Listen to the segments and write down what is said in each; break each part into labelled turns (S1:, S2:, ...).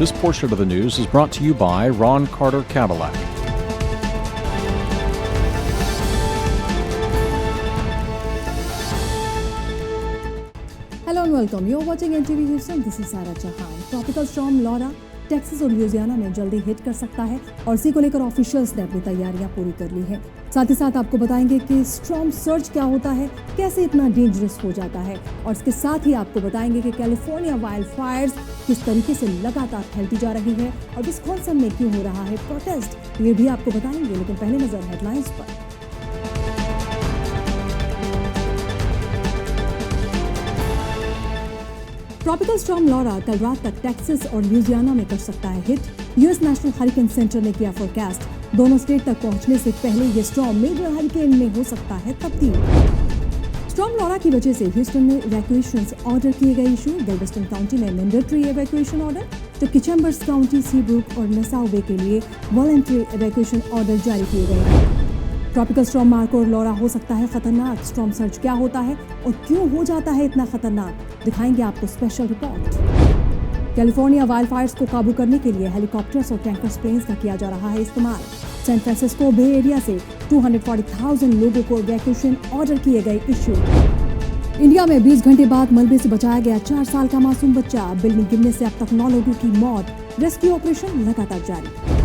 S1: This portion of the news is brought to you by Ron Carter Cadillac.
S2: Hello and welcome. You're watching NTV Houston. This is Sarah Jahan. Tropical storm Laura Texas और ल्यूजियाना में जल्दी hit कर सकता है और इसी को लेकर ऑफिशियल्स ने अपनी तैयारियां पूरी कर ली हैं। साथ ही साथ आपको बताएंगे कि स्टॉर्म सर्ज क्या होता है, कैसे इतना डेंजरस हो जाता है, और इसके साथ ही आपको बताएंगे कि कैलिफोर्निया वाइल्ड फायर्स किस तरीके से लगातार फैलती जा रही है और विस्कॉन्सिन में क्यों हो रहा है प्रोटेस्ट, ये भी आपको बताएंगे। लेकिन पहले नजर हेडलाइंस पर। ट्रॉपिकल स्टॉर्म लॉरा कल रात तक टेक्सास और ल्यूजियाना में कर सकता है hit. US national hurricane centre ने किया फोरकास्ट। दोनों स्टेट तक पहुंचने से पहले ये स्टॉर्म मेजर हरिकेन में हो सकता है तब्दील। स्टॉर्म लॉरा की वजह से ह्यूस्टन में इवैक्यूएशन ऑर्डर किए गए इशू। गेल्वेस्टन काउंटी में मैंडेटरी इवैक्यूएशन ऑर्डर, जबकि चैम्बर्स काउंटी, सीब्रूक और नसाउ बे के लिए वॉलंटरी इवैक्यूएशन ऑर्डर जारी किए गए हैं। ट्रॉपिकल स्टॉर्म मार्को और लॉरा हो सकता है खतरनाक। स्टॉर्म सर्ज क्या होता है और क्यों हो जाता है इतना खतरनाक, दिखाएंगे आपको special report. California wild Fyers को काबू करने के लिए हेलीकॉप्टर्स और टैंकर प्लेन्स का किया जा रहा है इस्तेमाल। सैन फ्रांसिस्को बे एरिया से 240,000 लोगों को इवैक्यूएशन ऑर्डर किए गए इशू। इंडिया में 20 घंटे बाद मलबे से बचाया गया 4 साल का मासूम बच्चा। बिल्डिंग गिरने से अब तक 9 लोगों की मौत। रेस्क्यू ऑपरेशन लगातार जारी।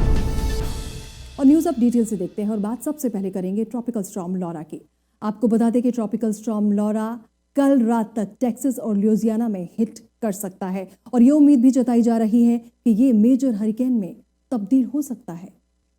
S2: और न्यूज अब डिटेल से देखते हैं और बात सबसे पहले करेंगे ट्रॉपिकल स्टॉर्म लॉरा की। आपको बता दें कि ट्रॉपिकल स्टॉर्म लॉरा कल रात तक टेक्सास और ल्यूजियाना में हिट कर सकता है और ये उम्मीद भी जताई जा रही है कि ये मेजर हरिकेन में तब्दील हो सकता है।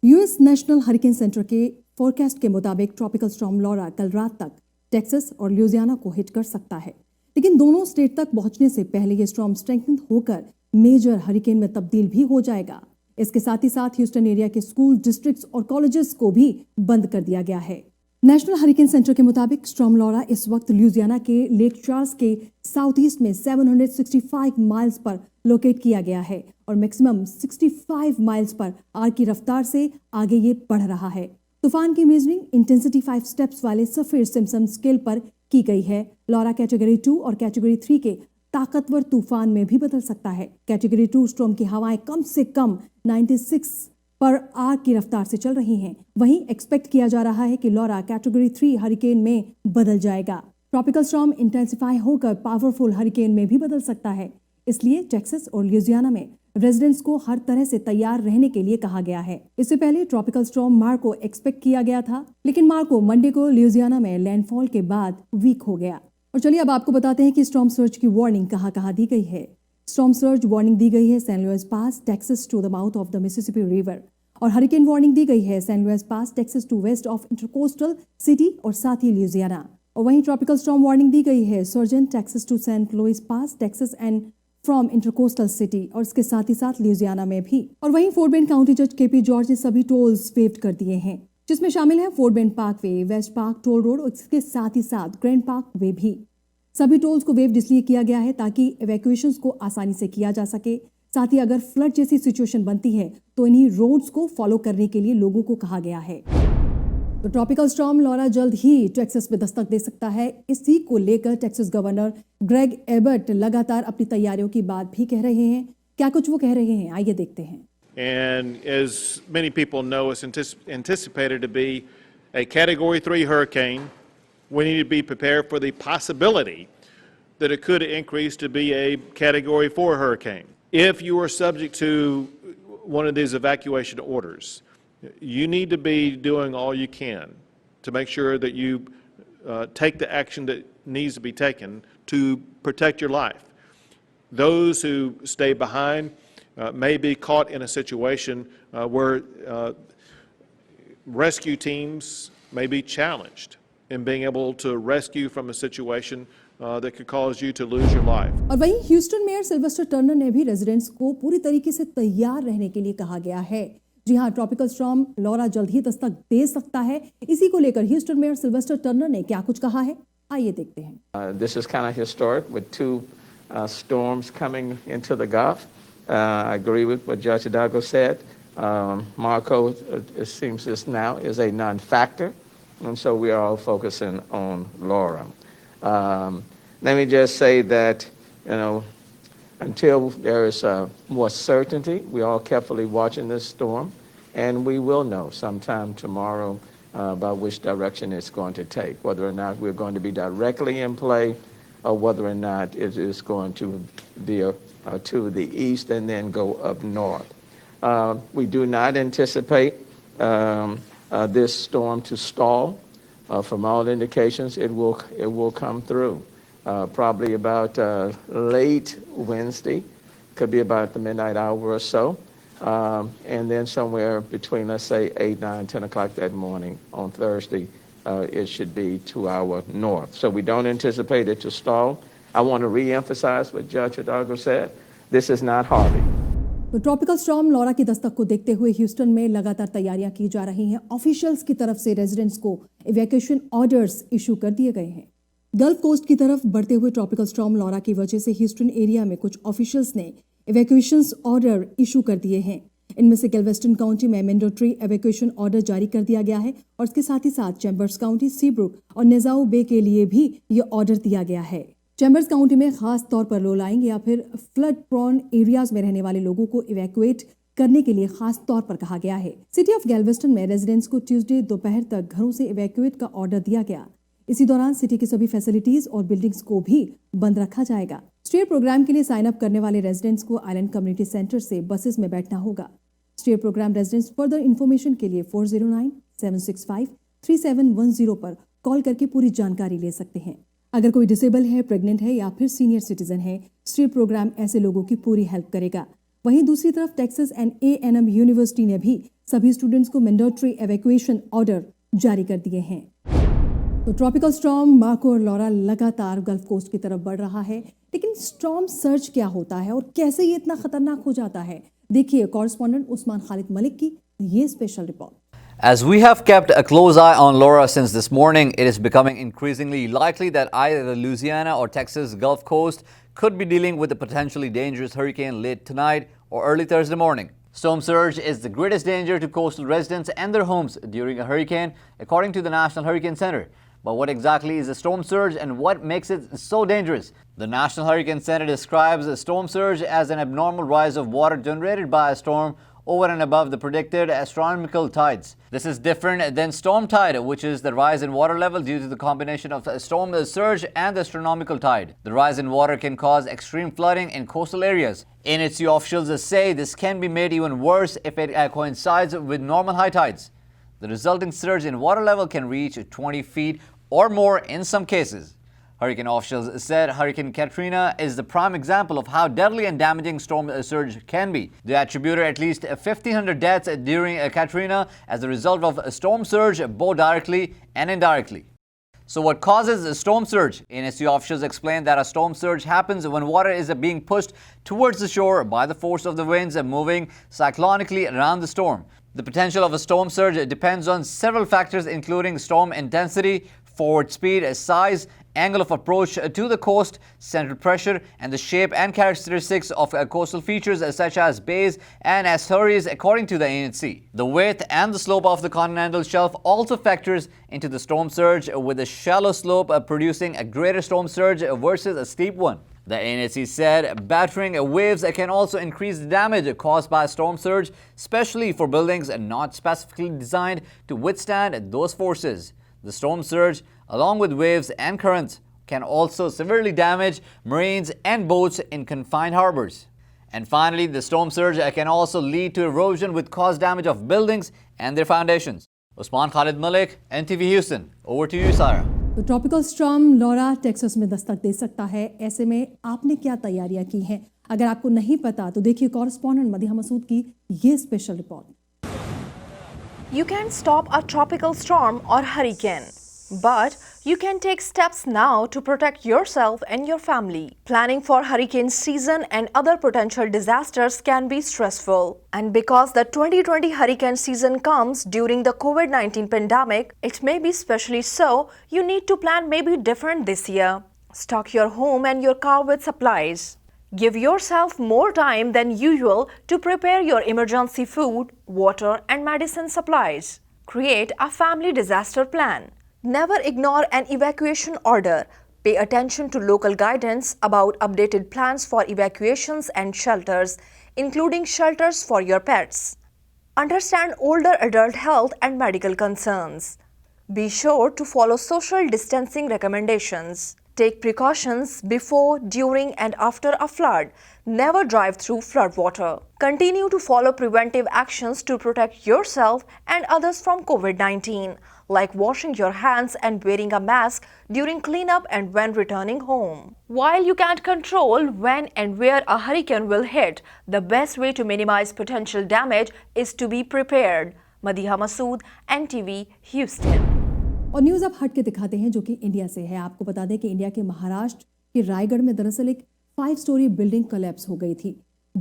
S2: यूएस नेशनल हरिकेन सेंटर के फोरकास्ट के मुताबिक ट्रॉपिकल स्टॉर्म लॉरा कल रात तक टेक्सास और ल्यूजियाना को हिट कर सकता है, लेकिन दोनों स्टेट तक पहुंचने से पहले ये स्टॉर्म स्ट्रेंथन होकर मेजर हरिकेन में तब्दील भी हो जाएगा। इसके साथ ही साथ ह्यूस्टन एरिया के स्कूल, डिस्ट्रिक्ट्स और कॉलेजेस को भी बंद कर दिया गया है। नेशनल हरिकेन सेंटर के मुताबिक स्टॉर्म लॉरा इस वक्त ल्यूजियाना के लेक चार्ल्स के साउथ ईस्ट में 765 माइल्स पर लोकेट किया गया है और मैक्सिमम 65 माइल्स पर आर की रफ्तार से आगे ये बढ़ रहा है। तूफान की मेजरिंग इंटेंसिटी 5 स्टेप्स वाले सफीर सिम्पसन स्केल पर की गई है। लॉरा कैटेगरी 2 और कैटेगरी 3 के ताकतवर तूफान में भी बदल सकता है। कैटेगरी 2 स्टॉर्म की हवाएं कम से कम 96 पर आर की रफ्तार से चल रही हैं। वहीं एक्सपेक्ट किया जा रहा है कि लॉरा कैटेगरी 3 हरिकेन में बदल जाएगा। ट्रॉपिकल स्टॉर्म इंटेंसिफाई होकर पावरफुल हरिकेन में भी बदल सकता है। इसलिए टेक्सास और ल्यूजियाना में रेजिडेंट्स को हर तरह से तैयार रहने के लिए कहा गया है। इससे पहले ट्रॉपिकल स्टॉर्म मार्को एक्सपेक्ट किया गया था, लेकिन मार्को मंडे को ल्यूजियाना में लैंडफॉल के बाद वीक हो गया। और चलिए अब आपको बताते हैं कि स्टॉर्म सर्ज की वार्निंग कहां दी गई है। स्टॉर्म सर्ज वार्निंग दी गई है San Luis Pass, Texas to the mouth of the Mississippi River, और हरिकेन वार्निंग दी गई है San Luis Pass, Texas to west of Intracoastal City और साथ ही ल्यूजियाना। और वहीं ट्रॉपिकल स्टॉर्म वार्निंग दी गई है Sargent, Texas to San Luis Pass, Texas and from Intracoastal City, और इसके साथ ही साथ ल्यूजियाना में भी। और वहीं फोर्ट बेंड काउंटी जज केपी जॉर्ज ने सभी टोल्स वेव कर दिए हैं, जिसमें शामिल है फोर्ट बेंड पार्क वे, वेस्ट पार्क टोल रोड और इसके साथ ही साथ ग्रैंड पार्क वे भी। सभी टोल्स को वेव इसलिए किया गया है ताकि इवैक्यूएशंस को आसानी से किया जा सके। साथ ही अगर फ्लड जैसी सिचुएशन बनती है तो इन्हीं रोड्स को फॉलो करने के लिए लोगों को कहा गया है। तो ट्रॉपिकल स्टॉर्म लॉरा जल्द ही टेक्सास में दस्तक दे सकता है। इसी को लेकर टेक्सास गवर्नर ग्रेग एबर्ट लगातार अपनी तैयारियों की बात भी कह रहे हैं। क्या कुछ वो कह रहे हैं, आइए देखते हैं।
S3: And as many people know, it's anticipated to be a Category 3 hurricane. We need to be prepared for the possibility that it could increase to be a Category 4 hurricane. If you are subject to one of these evacuation orders, you need to be doing all you can to make sure that you take the action that needs to be taken to protect your life. Those who stay behind may be caught in a situation where rescue teams may be challenged in being able to rescue from a situation that could cause you to lose your life.
S2: और वहीं Houston mayor Sylvester Turner ने भी residents को पूरी तरीके से तैयार रहने के लिए कहा गया है। जी हां, ट्रॉपिकल स्टॉर्म लॉरा जल्द ही दस्तक दे सकता है। इसी को लेकर ह्यूस्टन मेयर सिल्वेस्टर टर्नर ने क्या कुछ कहा है, आइए देखते हैं।
S4: This is kind of historic with 2 storms coming into the Gulf. I agree with what Judge Hidalgo said. Marco, it seems this now is a non-factor, and so we are all focusing on Laura. Let me just say that, Until there is more certainty, we're all carefully watching this storm, and we will know sometime tomorrow about which direction it's going to take, whether or not we're going to be directly in play or whether or not it is going to be to the east and then go up north. We do not anticipate this storm to stall. From all indications, it will come through. Probably about late Wednesday, could be about the midnight hour or so, and then somewhere between, let's say, 8, 9, 10 o'clock that morning on Thursday, it should be to our north. So we don't anticipate it to stall. I want to re-emphasize what Judge Hidalgo said. This is not Harvey.
S2: तो tropical storm Laura की दस्तक को देखते हुए Houston में लगातार तैयारियां की जा रही हैं। ऑफिशियल्स की तरफ से रेजिडेंट्स को इवैक्यूएशन ऑर्डर्स इशू कर दिए गए हैं। गल्फ कोस्ट की तरफ बढ़ते हुए ट्रॉपिकल स्टॉर्म लॉरा की वजह से ह्यूस्टन एरिया में कुछ ऑफिशियल्स ने इवैक्यूएशन ऑर्डर इशू कर दिए हैं। इनमें से गैल्वेस्टन काउंटी में मैंडेटरी इवैक्यूएशन ऑर्डर जारी कर दिया गया है और इसके साथ ही साथ चैम्बर्स काउंटी, सीब्रुक और नेजाऊ बे के लिए भी ये ऑर्डर दिया गया है। चैम्बर्स काउंटी में खास तौर पर लो लाइन या फिर फ्लड प्रोन एरियाज में रहने वाले लोगों को इवैक्यूएट करने के लिए खास तौर पर कहा गया है। सिटी ऑफ गैल्वेस्टन में रेजिडेंट्स को ट्यूसडे दोपहर तक घरों से इवैक्यूएट का ऑर्डर दिया गया। इसी दौरान सिटी की सभी फैसिलिटीज और बिल्डिंग्स को भी बंद रखा जाएगा। स्टेट प्रोग्राम के लिए साइन अप करने वाले रेजिडेंट्स को आइलैंड कम्युनिटी सेंटर से बसेस में बैठना होगा। State programme residents further information के लिए 409-765-3710 पर कॉल करके पूरी जानकारी ले सकते हैं। अगर कोई डिसेबल है, प्रेग्नेंट है या फिर सीनियर सिटीजन है, स्टेट प्रोग्राम ऐसे लोगों की पूरी हेल्प करेगा। वहीं दूसरी तरफ टेक्सास एंड A&M यूनिवर्सिटी ने भी सभी स्टूडेंट्स को मैंडेटरी इवैक्यूएशन ऑर्डर जारी कर दिए हैं। तो ट्रॉपिकल स्टॉर्म मार्को और लॉरा लगातार गल्फ कोस्ट की तरफ बढ़ रहा है, लेकिन स्टॉर्म सर्ज क्या होता है और कैसे ये इतना खतरनाक हो जाता है, देखिए कॉरेस्पॉन्डेंट उस्मान खालिद मलिक की ये special report.
S5: As we have kept a close eye on Laura since this morning, it is becoming increasingly likely that either the Louisiana or Texas Gulf Coast could be dealing with a potentially dangerous hurricane late tonight or early Thursday morning. Storm surge is the greatest danger to coastal residents and their homes during a hurricane, according to the National Hurricane Center. But what exactly is a storm surge and what makes it so dangerous? The National Hurricane Center describes a storm surge as an abnormal rise of water generated by a storm over and above the predicted astronomical tides. This is different than storm tide, which is the rise in water level due to the combination of storm surge and the astronomical tide. The rise in water can cause extreme flooding in coastal areas. NTV officials say this can be made even worse if it coincides with normal high tides. The resulting surge in water level can reach 20 feet or more in some cases. Hurricane officials said Hurricane Katrina is the prime example of how deadly and damaging storm surge can be. They attributed at least 1,500 deaths during Katrina as a result of a storm surge, both directly and indirectly. So what causes a storm surge? NTV officials explained that a storm surge happens when water is being pushed towards the shore by the force of the winds moving cyclonically around the storm. The potential of a storm surge depends on several factors, including storm intensity, forward speed, size, angle of approach to the coast, central pressure, and the shape and characteristics of coastal features such as bays and estuaries, according to the NTV. The width and the slope of the continental shelf also factors into the storm surge, with a shallow slope producing a greater storm surge versus a steep one. The NTV said battering waves can also increase the damage caused by a storm surge, especially for buildings not specifically designed to withstand those forces. The storm surge, along with waves and currents, can also severely damage marines and boats in confined harbors. And finally, the storm surge can also lead to erosion, which cause damage of buildings and their foundations. Usman Khalid Malik, NTV Houston. Over to you, Sarah.
S2: तो tropical storm Laura Texas में दस्तक दे सकता है। ऐसे में आपने क्या तैयारियां की हैं? अगर आपको नहीं पता तो देखिए कॉरेस्पॉन्डेंट मदीहा मसूद की ये special report.
S6: You can't stop a tropical storm or hurricane, but you can take steps now to protect yourself and your family. Planning for hurricane season and other potential disasters can be stressful. And because the 2020 hurricane season comes during the COVID-19 pandemic, it may be especially so, you need to plan maybe different this year. Stock your home and your car with supplies. Give yourself more time than usual to prepare your emergency food, water, and medicine supplies. Create a family disaster plan. Never ignore an evacuation order. Pay attention to local guidance about updated plans for evacuations and shelters, including shelters for your pets. Understand older adult health and medical concerns. Be sure to follow social distancing recommendations. Take precautions before, during, and after a flood. Never drive through floodwater. Continue to follow preventive actions to protect yourself and others from COVID-19, like washing your hands and wearing a mask during cleanup and when returning home. While you can't control when and where a hurricane will hit, the best way to minimize potential damage is to be prepared. Madiha Masood, NTV, Houston.
S2: और news अब हट के दिखाते हैं जो कि India से है। आपको बता दें कि इंडिया के महाराष्ट्र के रायगढ़ में दरअसल एक 5 स्टोरी बिल्डिंग कोलैप्स हो गई थी।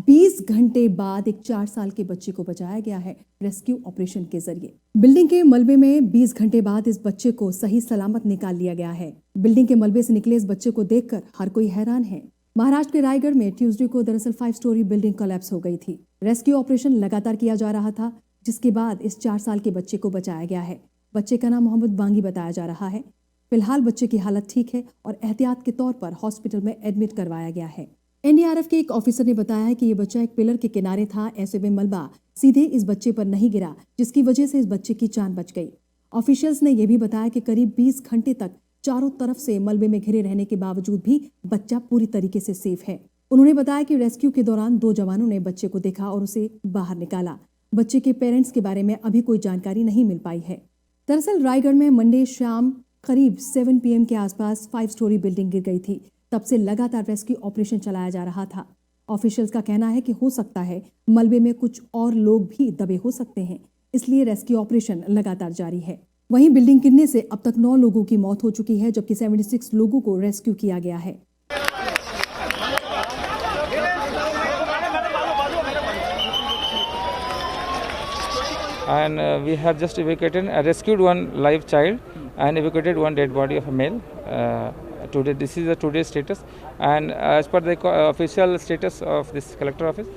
S2: 20 घंटे बाद एक 4 साल के बच्चे को बचाया गया है रेस्क्यू ऑपरेशन के जरिए। बिल्डिंग के मलबे में 20 घंटे बाद इस बच्चे को सही सलामत निकाल लिया गया है। बिल्डिंग के मलबे से निकले इस बच्चे को देखकर हर कोई हैरान है। महाराष्ट्र के रायगढ़ में ट्यूसडे को दरअसल 5 स्टोरी बिल्डिंग कोलैप्स हो गई थी। रेस्क्यू ऑपरेशन लगातार किया जा रहा था, जिसके बाद इस 4 साल के बच्चे को बचाया गया है। बच्चे का नाम मोहम्मद बांगी बताया जा रहा है। फिलहाल बच्चे की हालत ठीक है और एहतियात के तौर पर हॉस्पिटल में एडमिट करवाया गया है। एनडीआरएफ के एक ऑफिसर ने बताया है कि ये बच्चा एक पिलर के किनारे था। ऐसे में मलबा सीधे इस बच्चे पर नहीं गिरा, जिसकी वजह से इस बच्चे की जान बच गई। ऑफिशियल्स ने यह भी बताया कि करीब 20 घंटे तक चारों तरफ से मलबे में घिरे रहने के बावजूद भी बच्चा पूरी तरीके से सेफ है। उन्होंने बताया कि रेस्क्यू के दौरान 2 जवानों ने बच्चे को देखा और उसे बाहर निकाला। बच्चे के पेरेंट्स के बारे में अभी कोई जानकारी नहीं मिल पाई है। दरअसल रायगढ़ में मंडे शाम करीब 7 PM के आसपास 5 स्टोरी बिल्डिंग गिर गई थी। तब से लगातार रेस्क्यू ऑपरेशन चलाया जा रहा था। ऑफिशियल्स का कहना है कि हो सकता है मलबे में कुछ और लोग भी दबे हो सकते हैं, इसलिए रेस्क्यू ऑपरेशन लगातार जारी है। वहीं बिल्डिंग गिरने से अब तक 9 लोगों की मौत हो चुकी है, जबकि 76 लोगों को रेस्क्यू किया गया है।
S7: And we have just evacuated, rescued one live child and evacuated one dead body of a male. Today, this is the today's status, and as per the official status of this collector office,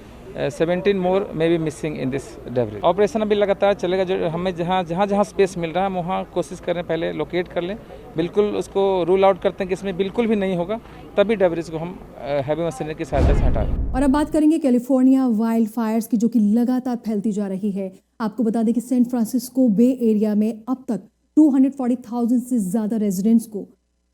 S7: 17 more may be missing in this debris. Operation अभी लगातार चलेगा। जो हमें जहाँ space मिल रहा है वहाँ कोशिश करें, पहले लोकेट कर लें, बिल्कुल उसको रूल आउट करते हैं कि इसमें बिल्कुल भी नहीं होगा, तभी डेब्रिस को हम हैवी मशीनरी की सहायता से हटाएं।
S2: और अब बात करेंगे कैलिफोर्निया वाइल्ड फायर्स की, जो कि लगातार फैलती जा रही है। आपको बता दें कि सैन फ्रांसिस्को बे एरिया में अब तक 240,000 से ज्यादा रेजिडेंट्स को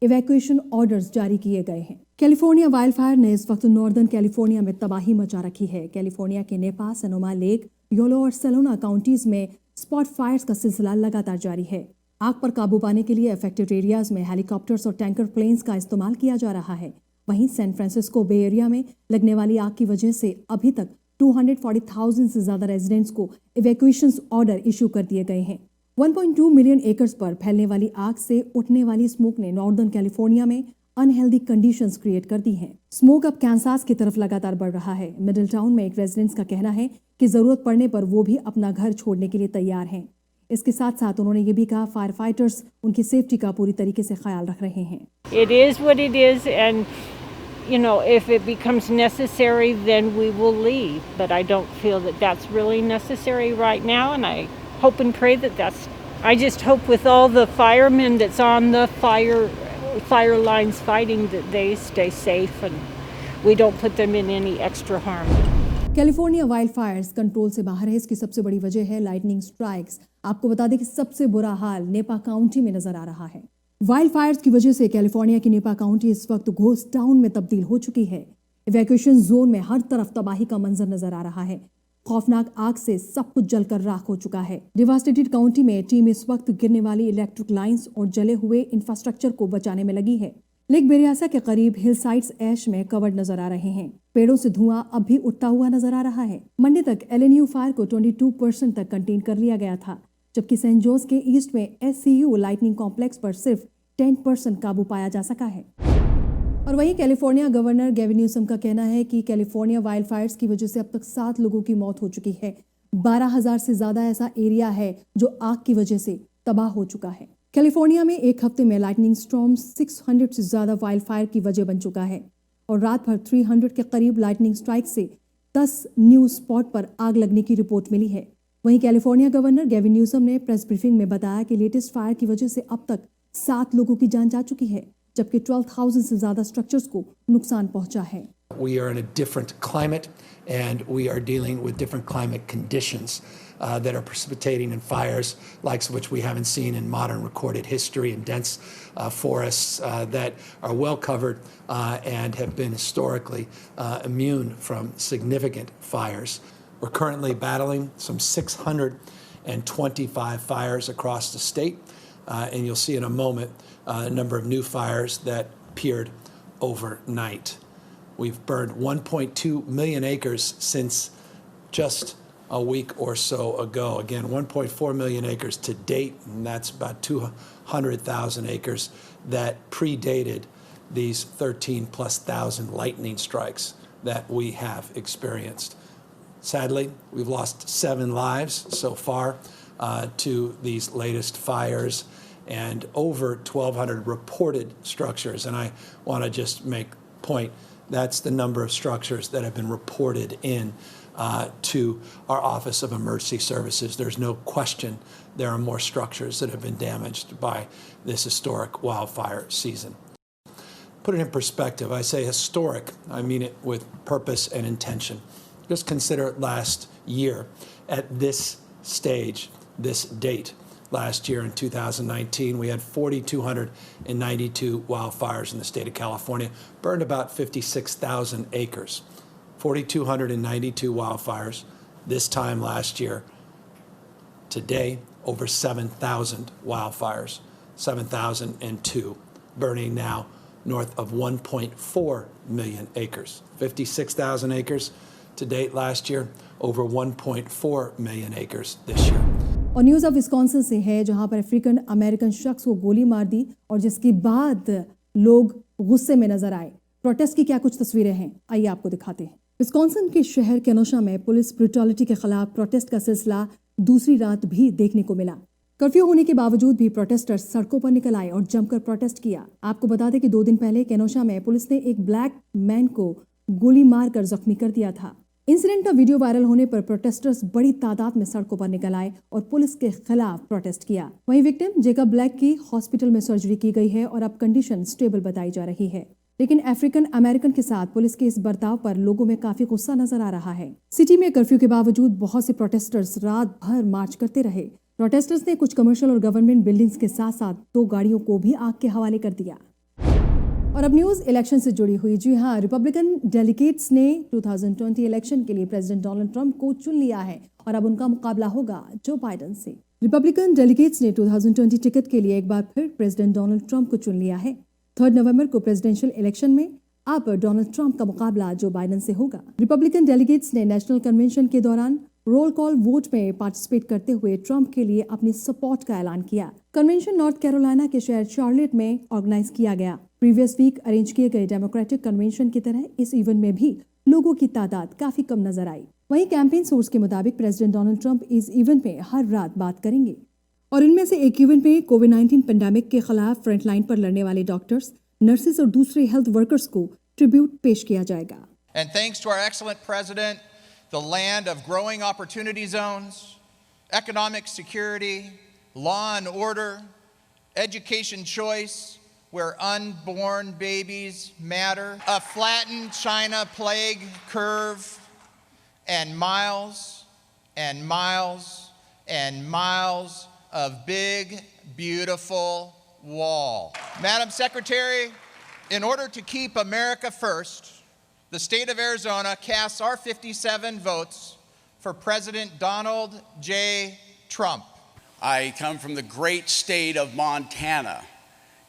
S2: इवैक्यूएशन ऑर्डर्स जारी किए गए हैं। कैलिफोर्निया वाइल्ड फायर ने इस वक्त नॉर्दर्न कैलिफोर्निया में तबाही मचा रखी है। कैलिफोर्निया के नेपा, सोनोमा लेक, योलो और सेलोना काउंटीज में स्पॉट फायर्स का सिलसिला लगातार जारी है। आग पर काबू पाने के लिए अफेक्टेड एरियाज में हेलीकॉप्टर्स और टैंकर प्लेन्स का इस्तेमाल किया जा रहा है। वहीं सैन फ्रांसिस्को बे एरिया में लगने वाली आग की वजह से अभी तक 240,000 से ज्यादा रेजिडेंट्स को इवैक्यूएशन ऑर्डर इशू कर दिए गए हैं। 1.2 मिलियन एकर्स पर फैलने वाली आग से उठने वाली स्मोक ने नॉर्दर्न कैलिफोर्निया में अनहेल्दी कंडीशंस क्रिएट कर दी हैं। स्मोक अब कैंसास की तरफ लगातार बढ़ रहा है। मिडिल टाउन में एक रेजिडेंट्स का कहना है कि जरूरत पड़ने पर वो भी अपना घर छोड़ने के लिए तैयार हैं। इसके साथ साथ उन्होंने ये भी कहा फायर फाइटर्स उनकी सेफ्टी का पूरी तरीके से ख्याल रख रहे हैं।
S8: It is what it is, and you know, if it becomes necessary, then we will leave. But I don't feel that that's really necessary right now, and I hope and pray that that's. I just hope with all the firemen that's on the fire lines fighting that they stay safe and we don't put them in any extra harm.
S2: California wild Fyers control से बाहर है। इसकी सबसे बड़ी वजह है lightning strikes. आपको बता दें कि सबसे बुरा हाल नेपा काउंटी में नजर आ रहा है। वाइल्ड फायर्स की वजह से कैलिफोर्निया की नेपा काउंटी इस वक्त घोस्ट टाउन में तब्दील हो चुकी है। इवैक्यूएशन जोन में हर तरफ तबाही का मंजर नजर आ रहा है। खौफनाक आग से सब कुछ जलकर राख हो चुका है। डिवास्टेटेड काउंटी में टीम इस वक्त गिरने वाली इलेक्ट्रिक लाइंस और जले हुए इंफ्रास्ट्रक्चर को बचाने में लगी है। लेक बेरियासा के करीब हिल साइड्स ऐश में कवर्ड नजर आ रहे हैं। पेड़ों से धुआं अब भी उठता हुआ नजर आ रहा है। मंडे तक LNU फायर को 22% तक कंटेन कर लिया गया था, जबकि सेंट जोस के ईस्ट में SCU लाइटनिंग कॉम्प्लेक्स पर सिर्फ 10% काबू पाया जा सका है। और वहीं कैलिफोर्निया गवर्नर गेविन न्यूसम का कहना है कि कैलिफोर्निया वाइल्ड फायर्स की वजह से अब तक 7 लोगों की मौत हो चुकी है। 12,000 से ज्यादा ऐसा एरिया है जो आग की वजह से तबाह हो चुका है। कैलिफोर्निया में एक हफ्ते में लाइटनिंग स्टॉर्म 600 से ज्यादा वाइल्ड फायर की वजह बन चुका है और रात भर 300 के करीब लाइटनिंग स्ट्राइक से 10 न्यू स्पॉट पर आग लगने की रिपोर्ट मिली है। वहीं कैलिफोर्निया गवर्नर गेविन न्यूसम ने प्रेस ब्रीफिंग में बताया कि लेटेस्ट फायर की वजह से अब तक 7 लोगों की जान जा चुकी है। जबकि 12,000 से ज्यादा स्ट्रक्चर्स को नुकसान पहुंचा है।
S9: We are in a different climate, and we are dealing with different climate conditions that are precipitating in fires like which we haven't seen in modern recorded history, in dense forests that are well covered and have been historically immune from significant fires. We're currently battling some 625 fires across the state, and you'll see in a moment a number of new fires that appeared overnight. We've burned 1.2 million acres since just a week or so ago. Again, 1.4 million acres to date, and that's about 200,000 acres that predated these 13,000+ lightning strikes that we have experienced. Sadly, we've lost 7 lives so far to these latest fires and over 1,200 reported structures. And I want to just make point, that's the number of structures that have been reported in to our Office of Emergency Services. There's no question there are more structures that have been damaged by this historic wildfire season. Put it in perspective. I say historic, I mean it with purpose and intention. Just consider last year at this stage, this date. Last year in 2019, we had 4,292 wildfires in the state of California, burned about 56,000 acres. 4,292 wildfires this time last year. Today, over 7,000 wildfires, 7,002, burning now north of 1.4 million acres. 56,000 acres to date last year, over 1.4 million acres this year.
S2: और news of Wisconsin से है, जहां पर African American शख्स को गोली मार दी और जिसके बाद लोग गुस्से में नजर आए। प्रोटेस्ट की क्या कुछ तस्वीरें हैं, आइए आपको दिखाते हैं। विस्कॉन्सिन के शहर केनोशा में पुलिस ब्रूटैलिटी के खिलाफ प्रोटेस्ट का सिलसिला दूसरी रात भी देखने को मिला। कर्फ्यू होने के बावजूद भी प्रोटेस्टर्स सड़कों पर निकल आए और जमकर प्रोटेस्ट किया। आपको बता दें कि 2 दिन पहले केनोशा में पुलिस ने एक ब्लैक मैन को गोली मारकर जख्मी कर दिया था। इंसिडेंट का वीडियो वायरल होने पर प्रोटेस्टर्स बड़ी तादाद में सड़कों पर निकल आए और पुलिस के खिलाफ प्रोटेस्ट किया। वहीं विक्टिम जेकब ब्लैक की हॉस्पिटल में सर्जरी की गई है और अब कंडीशन स्टेबल बताई जा रही है। लेकिन अफ्रीकन अमेरिकन के साथ पुलिस के इस बर्ताव पर लोगों में काफी गुस्सा नजर आ रहा है। सिटी में कर्फ्यू के बावजूद बहुत से प्रोटेस्टर्स रात भर मार्च करते रहे। प्रोटेस्टर्स ने कुछ कमर्शियल और गवर्नमेंट बिल्डिंग्स के साथ साथ 2 गाड़ियों को भी आग के हवाले कर दिया। और अब न्यूज इलेक्शन से जुड़ी हुई। जी हाँ, रिपब्लिकन डेलीगेट्स ने 2020 इलेक्शन के लिए प्रेसिडेंट डोनाल्ड ट्रंप को चुन लिया है और अब उनका मुकाबला होगा जो बाइडेन से। रिपब्लिकन डेलीगेट्स ने 2020 टिकट के लिए एक बार फिर प्रेसिडेंट डोनाल्ड ट्रंप को चुन लिया है। 3 नवंबर को प्रेसिडेंशियल इलेक्शन में अब डोनाल्ड ट्रंप का मुकाबला जो बाइडेन से होगा। रिपब्लिकन डेलीगेट्स ने नेशनल कन्वेंशन के दौरान रोल कॉल वोट में पार्टिसिपेट करते हुए ट्रंप के लिए अपनी सपोर्ट का ऐलान किया। कन्वेंशन नॉर्थ कैरोलिना के शहर शार्लेट में ऑर्गेनाइज किया गया। प्रीवियस वीक अरेंज किए गए डेमोक्रेटिक कन्वेंशन की तरह इस इवेंट में भी लोगों की तादाद काफी कम नजर आई। वहीं कैंपेन सोर्स के मुताबिक प्रेसिडेंट डोनाल्ड ट्रंप इस इवेंट में हर रात बात करेंगे और इनमें से एक इवेंट में कोविड-19 पेंडेमिक के खिलाफ फ्रंट लाइन पर लड़ने वाले डॉक्टर्स, नर्सेज और दूसरे हेल्थ वर्कर्स को ट्रिब्यूट पेश किया जाएगा।
S10: And thanks to our excellent president, the land of growing opportunity zones, economic security, law and order, education choice, where unborn babies matter, a flattened China plague curve, and miles and miles and miles of big, beautiful wall. Madam Secretary, in order to keep America first, the state of Arizona casts our 57 votes for President Donald J. Trump.
S11: I come from the great state of Montana.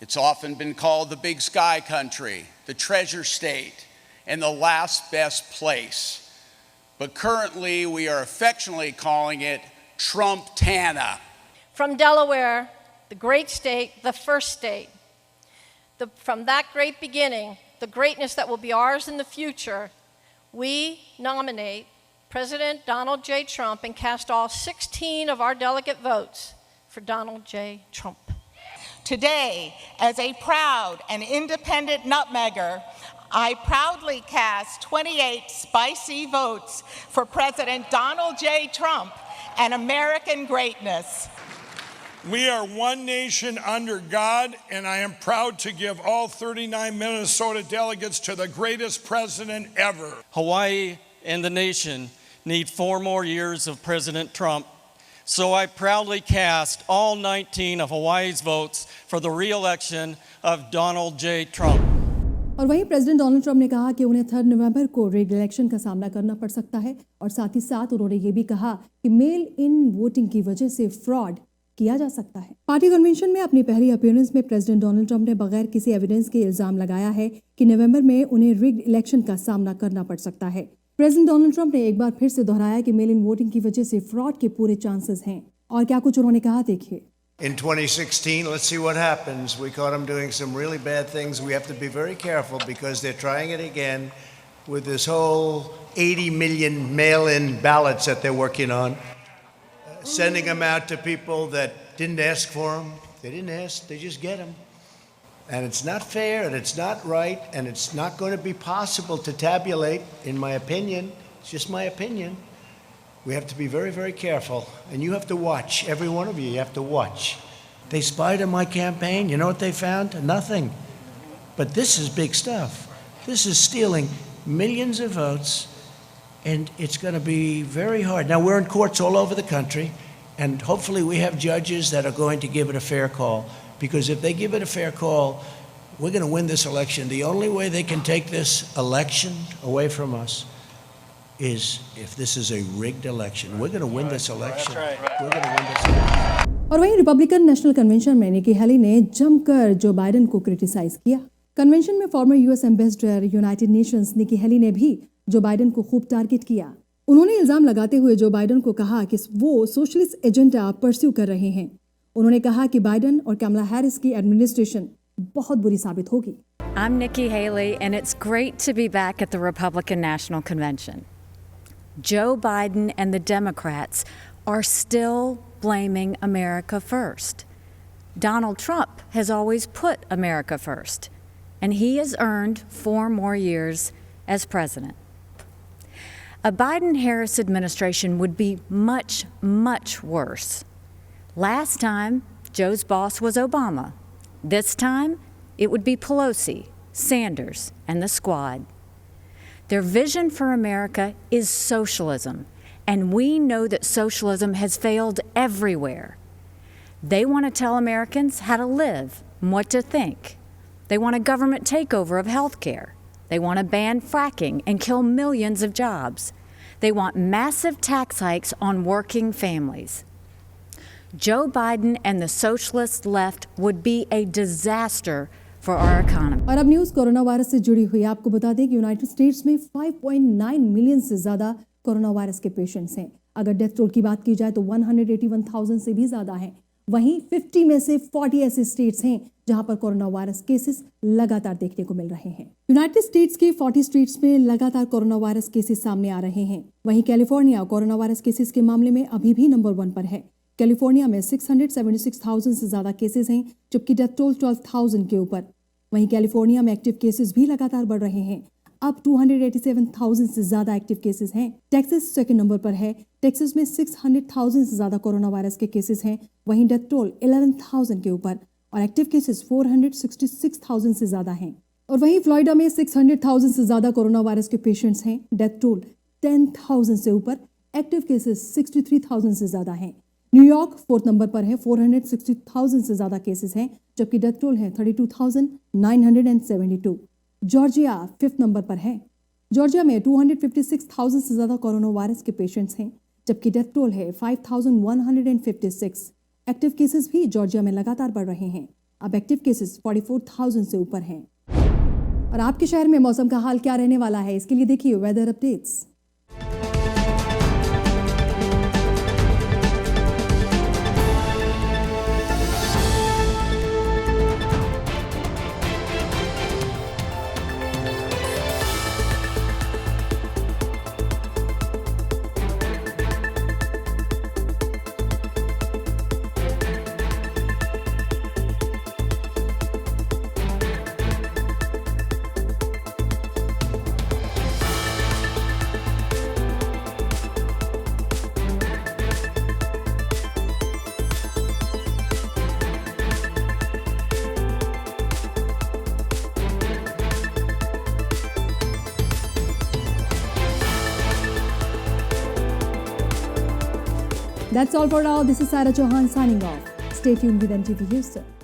S11: It's often been called the big sky country, the treasure state, and the last best place. But currently we are affectionately calling it Trump-tana.
S12: From Delaware, the great state, the first state, from that great beginning, the greatness that will be ours in the future, we nominate President Donald J. Trump and cast all 16 of our delegate votes for Donald J. Trump.
S13: Today, as a proud and independent nutmegger, I proudly cast 28 spicy votes for President Donald J. Trump and American greatness.
S14: We are one nation under God, and I am proud to give all 39 Minnesota delegates to the greatest president ever.
S15: Hawaii and the nation need 4 more years of President Trump. So I proudly cast all 19 of Hawaii's votes for the re-election of Donald J. Trump.
S2: और वहीं president Donald Trump ने कहा कि उन्हें 3 नवंबर को rigged election का सामना करना पड़ सकता है और साथ ही साथ उन्होंने ये भी कहा कि मेल इन वोटिंग की वजह से फ्रॉड किया जा सकता है। पार्टी कन्वेंशन में अपनी पहली अपीयरेंस में प्रेसिडेंट डोनाल्ड ट्रंप ने बगैर किसी एविडेंस के इल्जाम लगाया है कि नवंबर में उन्हें रिग्ड इलेक्शन का सामना करना पड़ सकता है। प्रेसिडेंट डोनाल्ड ट्रंप ने एक बार फिर से दोहराया कि मेल इन वोटिंग की वजह से फ्रॉड के पूरे चांसेस हैं और क्या कुछ उन्होंने कहा देखिए।
S16: In 2016, let's see what happens. We caught them doing some really bad things. We have to be very careful because they're trying it again with this whole 80 million mail-in ballots that they're working on, sending them out to people that didn't ask for them. They didn't ask, they just get them. And it's not fair, and it's not right, and it's not going to be possible to tabulate, in my opinion. It's just my opinion. We have to be very, very careful. And you have to watch. Every one of you have to watch. They spied on my campaign. You know what they found? Nothing. But this is big stuff. This is stealing millions of votes, and it's going to be very hard. Now, we're in courts all over the country, and hopefully we have judges that are going to give it a fair call. Because if they give it a fair call, we're going to win this election. The only way they can take this election away from us is if this is a rigged election. We're going to win this election. We're going to win this election.
S2: और वहीं Republican national convention में निकी Haley ने जमकर Joe Biden को criticise किया। Convention में former US ambassador United Nations Nikki Haley ने भी जो बाइडेन को खूब टारगेट किया। उन्होंने इल्जाम लगाते हुए जो बाइडेन को कहा कि वो सोशलिस्ट एजेंडा परस्यू कर रहे हैं। उन्होंने कहा कि बाइडेन और कमला हैरिस की एडमिनिस्ट्रेशन बहुत बुरी साबित होगी।
S17: I'm Nikki Haley, and it's great to be back at the Republican National Convention. Joe Biden and the Democrats are still blaming America first. Donald Trump has always put America first, and he has earned 4 more years as president. A Biden-Harris administration would be much, much worse. Last time, Joe's boss was Obama. This time, it would be Pelosi, Sanders, and the squad. Their vision for America is socialism, and we know that socialism has failed everywhere. They want to tell Americans how to live and what to think. They want a government takeover of health care. They want to ban fracking and kill millions of jobs. They want massive tax hikes on working families. Joe Biden and the socialist left would be a disaster for our economy.
S2: और अब news corona virus से जुड़ी हुई आपको बता दें कि United states में 5.9 मिलियन से ज़्यादा कोरोना वायरस के पेशेंट्स हैं। अगर डेथ टोल की बात की जाए तो 181,000 से भी ज़्यादा हैं। वहीं 50 में से 40 ऐसे स्टेट्स हैं जहां पर कोरोना वायरस केसेस लगातार देखने को मिल रहे हैं। यूनाइटेड स्टेट्स के 40 स्टेट्स में लगातार कोरोना वायरस केसेस सामने आ रहे हैं। वहीं कैलिफोर्निया कोरोना वायरस केसेस के मामले में अभी भी नंबर 1 पर है। कैलिफोर्निया में 676,000 से ज़्यादा केसेस हैं, जबकि डेथ टोल 12,000 के ऊपर। वहीं कैलिफोर्निया में एक्टिव केसेस भी लगातार बढ़ रहे हैं। अब 287,000 से ज़्यादा एक्टिव केसेस हैं। टेक्सास सेकंड नंबर पर है। टेक्सास में 600,000 से ज़्यादा कोरोना वायरस के केसेस हैं। वहीं डेथ टोल 11,000 के ऊपर और एक्टिव केसेस 466,000 से ज़्यादा हैं। और वहीं फ्लोरिडा में 600,000 से ज़्यादा कोरोना वायरस के पेशेंट्स हैं। डेथ टोल 10,000 से ऊपर, एक्टिव केसेस 63,000 से ज़्यादा हैं। न्यूयॉर्क 4th नंबर पर है, 460,000 से ज़्यादा केसेस हैं, जबकि डेथ टोल है 32,972। जॉर्जिया 5th नंबर पर है। जॉर्जिया में 256,000 से ज़्यादा कोरोना वायरस के पेशेंट्स हैं, जबकि डेथ टोल है 5,156। एक्टिव केसेस भी जॉर्जिया में लगातार बढ़ रहे हैं। अब एक्टिव केसेस 44,000 से ऊपर हैं। और आपके शहर में मौसम का हाल क्या रहने वाला है, इसके लिए देखिए weather updates. That's all for now. This is Sarah Chauhan signing off. Stay tuned with NTV Houston.